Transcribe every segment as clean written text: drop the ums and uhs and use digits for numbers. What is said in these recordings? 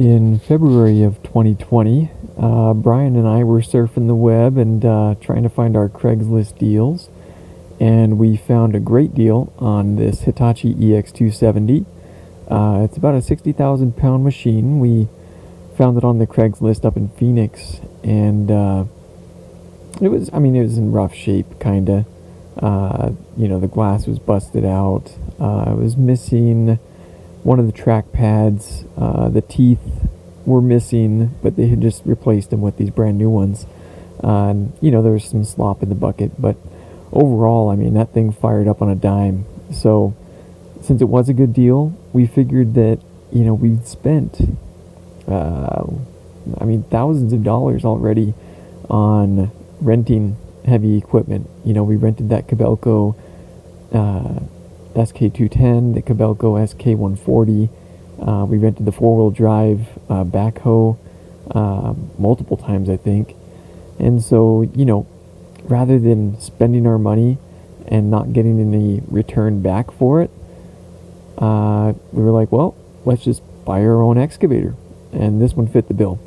In February of 2020, Brian and I were surfing the web and trying to find our Craigslist deals, and we found a great deal on this Hitachi EX270. It's about a 60,000 pound machine. We found it on the Craigslist up in Phoenix, and it was in rough shape, kinda. The glass was busted out. It was missing one of the track pads. The teeth were missing, but they had just replaced them with these brand new ones. And there was some slop in the bucket, but overall, that thing fired up on a dime. So since it was a good deal, we figured that we'd spent thousands of dollars already on renting heavy equipment. We rented that Kobelco SK210, the Kobelco SK140. We rented the four-wheel drive backhoe multiple times, I think. And so, rather than spending our money and not getting any return back for it, we were like, well, let's just buy our own excavator. And this one fit the bill.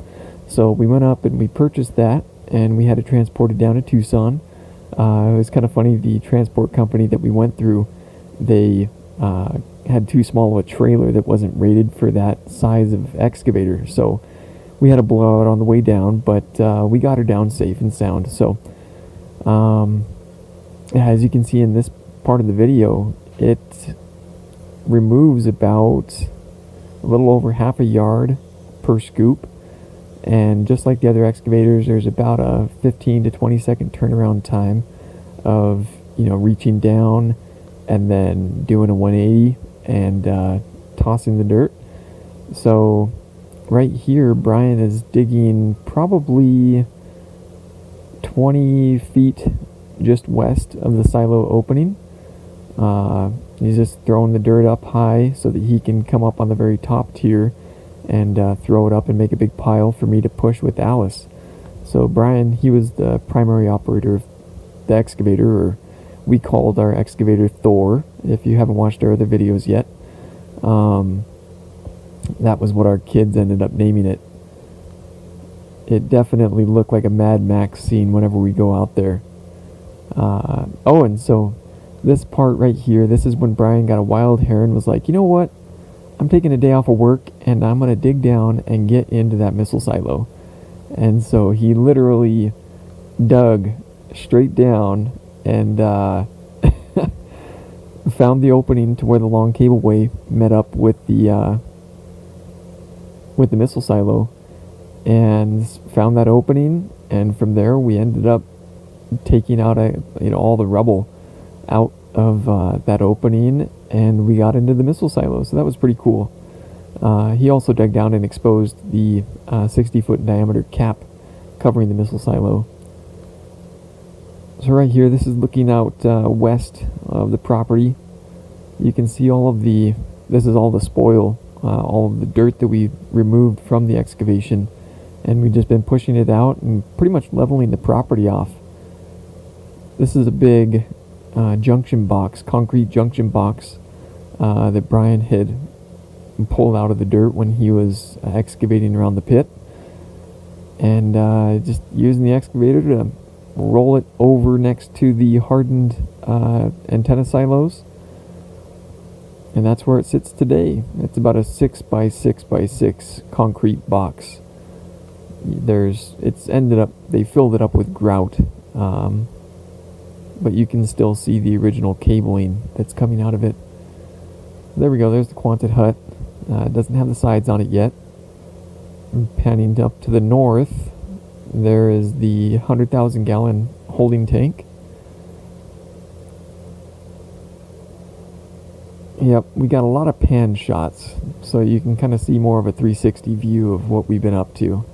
So we went up and we purchased that, and we had it transported down to Tucson. It was kind of funny, the transport company that we went through, they had too small of a trailer that wasn't rated for that size of excavator. So we had to blow out on the way down, but we got her down safe and sound. So as you can see in this part of the video, it removes about a little over half a yard per scoop. And just like the other excavators, there's about a 15 to 20 second turnaround time of, reaching down and then doing a 180 and tossing the dirt. So right here, Brian is digging probably 20 feet just west of the silo opening. He's just throwing the dirt up high so that he can come up on the very top tier and throw it up and make a big pile for me to push with Alice. So Brian, he was the primary operator of the excavator, or we called our excavator Thor, if you haven't watched our other videos yet. That was what our kids ended up naming it. It definitely looked like a Mad Max scene whenever we go out there. And so this part right here, this is when Brian got a wild hair and was like, you know what? I'm taking a day off of work and I'm going to dig down and get into that missile silo. And so he literally dug straight down and found the opening to where the long cableway met up with the missile silo, and found that opening. And from there we ended up taking out all the rubble out of that opening, and we got into the missile silo. So that was pretty cool. He also dug down and exposed the 60-foot diameter cap covering the missile silo. So right here, this is looking out west of the property. You can see this is all the spoil, all of the dirt that we removed from the excavation, and we've just been pushing it out and pretty much leveling the property off. This is a big junction box, concrete junction box that Brian had pulled out of the dirt when he was excavating around the pit, and just using the excavator to roll it over next to the hardened antenna silos, and that's where it sits today. It's about a 6 by 6 by 6 concrete box. They filled it up with grout, but you can still see the original cabling that's coming out of it. There we go, there's the Quonset hut. It doesn't have the sides on it yet. Panning up to the north, there is the 100,000 gallon holding tank. Yep, we got a lot of pan shots, so you can kind of see more of a 360 view of what we've been up to.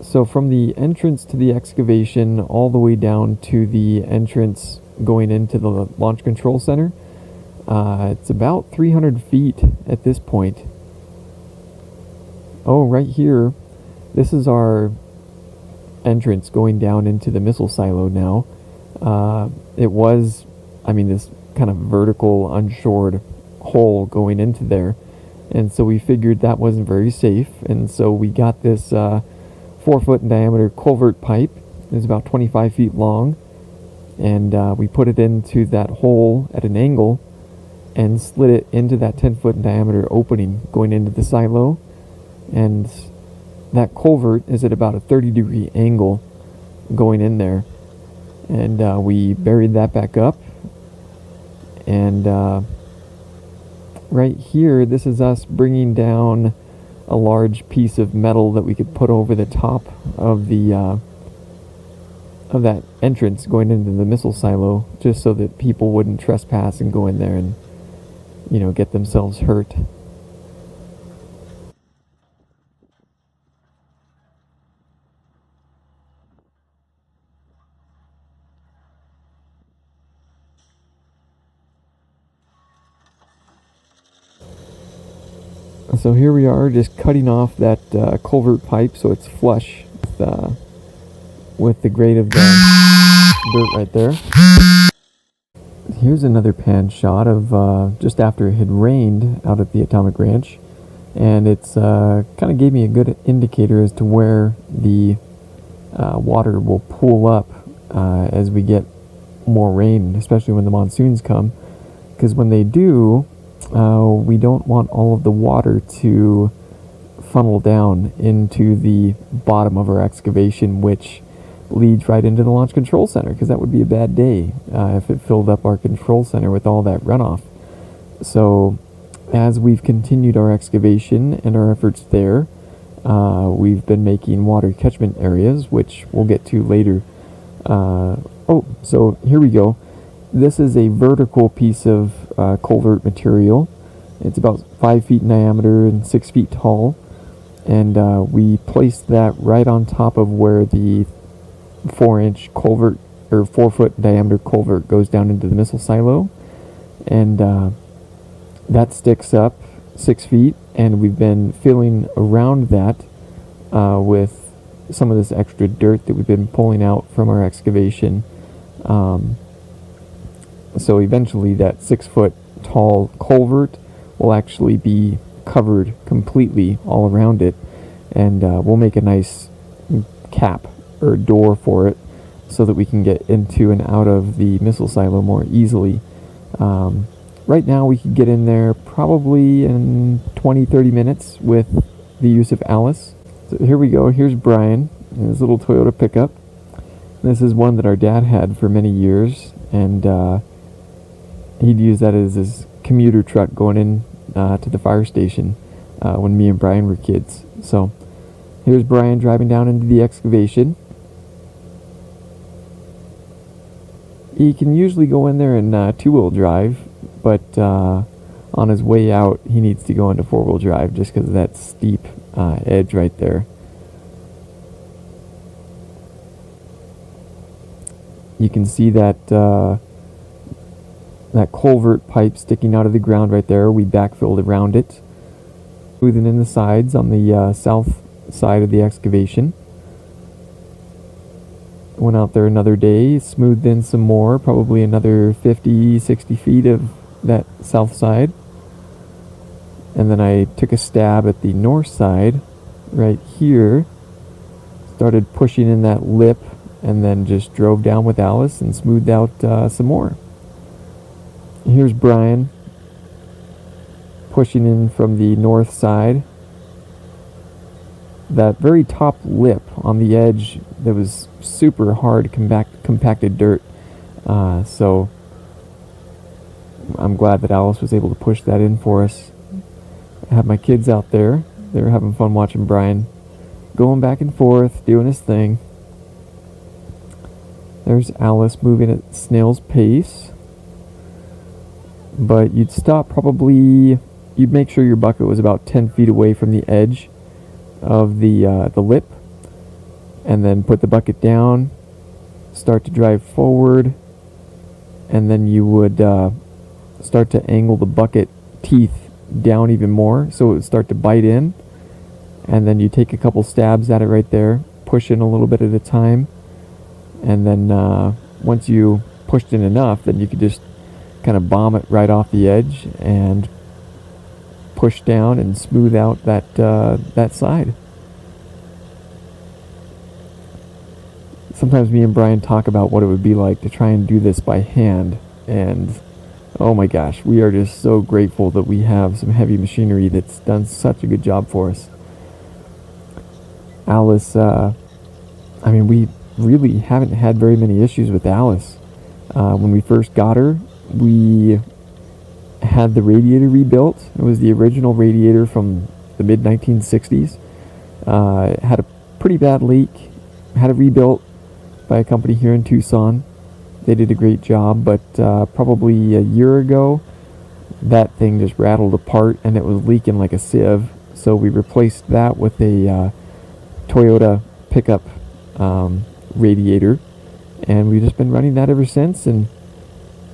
So from the entrance to the excavation all the way down to the entrance going into the launch control center, it's about 300 feet at this point. Oh, right here, this is our entrance going down into the missile silo now. This kind of vertical, unshored hole going into there. And so we figured that wasn't very safe. And so we got this 4-foot in diameter culvert pipe. It was about 25 feet long. And we put it into that hole at an angle and slid it into that 10-foot in diameter opening going into the silo. And that culvert is at about a 30-degree angle going in there. And we buried that back up. And right here, this is us bringing down a large piece of metal that we could put over the top of the of that entrance going into the missile silo, just so that people wouldn't trespass and go in there and, you know, get themselves hurt. So here we are, just cutting off that culvert pipe so it's flush with the grade of the dirt right there. Here's another pan shot of just after it had rained out at the Atomic Ranch, and it's kind of gave me a good indicator as to where the water will pool up as we get more rain, especially when the monsoons come, because when they do, we don't want all of the water to funnel down into the bottom of our excavation, which leads right into the Launch Control Center, because that would be a bad day if it filled up our control center with all that runoff. So as we've continued our excavation and our efforts there, we've been making water catchment areas, which we'll get to later. So here we go. This is a vertical piece of culvert material. It's about 5 feet in diameter and 6 feet tall. And we placed that right on top of where the 4-inch culvert, or 4-foot diameter culvert, goes down into the missile silo. And that sticks up 6 feet, and we've been filling around that with some of this extra dirt that we've been pulling out from our excavation. So eventually that 6-foot tall culvert will actually be covered completely all around it, and we'll make a nice cap or door for it so that we can get into and out of the missile silo more easily. Right now we could get in there probably in 20-30 minutes with the use of Alice. So here we go. Here's Brian in his little Toyota pickup. This is one that our dad had for many years, and he'd use that as his commuter truck going in to the fire station when me and Brian were kids. So here's Brian driving down into the excavation. He can usually go in there in 2-wheel drive, but on his way out he needs to go into 4-wheel drive just because of that steep edge right there. You can see that that culvert pipe sticking out of the ground right there. We backfilled around it, smoothing in the sides on the south side of the excavation. Went out there another day, smoothed in some more, probably another 50-60 feet of that south side. And then I took a stab at the north side right here, started pushing in that lip, and then just drove down with Alice and smoothed out some more. Here's Brian pushing in from the north side. That very top lip on the edge, that was super hard compacted dirt. So I'm glad that Alice was able to push that in for us. I have my kids out there. They were having fun watching Brian going back and forth, doing his thing. There's Alice moving at snail's pace. But you'd stop probably, you'd make sure your bucket was about 10 feet away from the edge of the lip, and then put the bucket down, start to drive forward, and then you would start to angle the bucket teeth down even more so it would start to bite in, and then you take a couple stabs at it right there, push in a little bit at a time, and then once you pushed in enough, then you could just kind of bomb it right off the edge and push down and smooth out that side. Sometimes me and Brian talk about what it would be like to try and do this by hand, and oh my gosh, we are just so grateful that we have some heavy machinery that's done such a good job for us. Alice, we really haven't had very many issues with Alice. When we first got her, we had the radiator rebuilt. It was the original radiator from the mid 1960s. It had a pretty bad leak. Had it rebuilt by a company here in Tucson. They did a great job, but probably a year ago, that thing just rattled apart and it was leaking like a sieve. So we replaced that with a Toyota pickup radiator, and we've just been running that ever since. And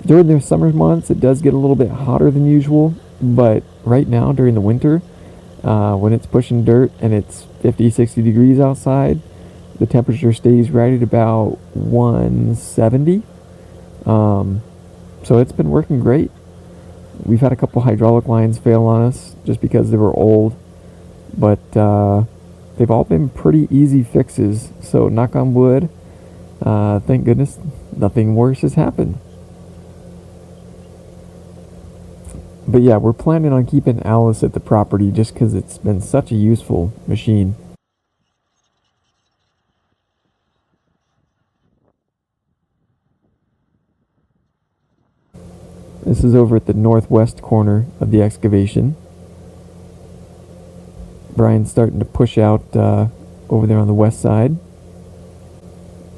during the summer months, it does get a little bit hotter than usual, but right now during the winter, when it's pushing dirt and it's 50, 60 degrees outside, the temperature stays right at about 170. So it's been working great. We've had a couple hydraulic lines fail on us just because they were old, but they've all been pretty easy fixes. So knock on wood, thank goodness nothing worse has happened. But yeah, we're planning on keeping Alice at the property just because it's been such a useful machine. This is over at the northwest corner of the excavation. Brian's starting to push out over there on the west side.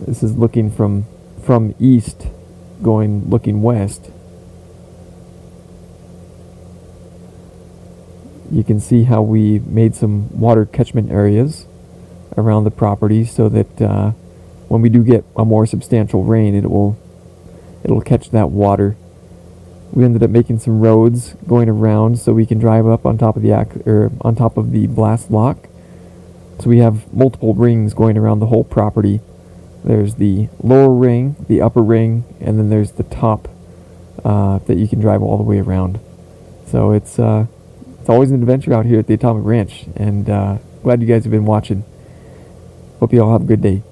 This is looking from east, looking west. You can see how we made some water catchment areas around the property so that when we do get a more substantial rain, it'll catch that water. We ended up making some roads going around so we can drive up on top of the blast lock. So we have multiple rings going around the whole property. There's the lower ring, the upper ring, and then there's the top that you can drive all the way around. So it's always an adventure out here at the Atomic Ranch, and glad you guys have been watching. Hope you all have a good day.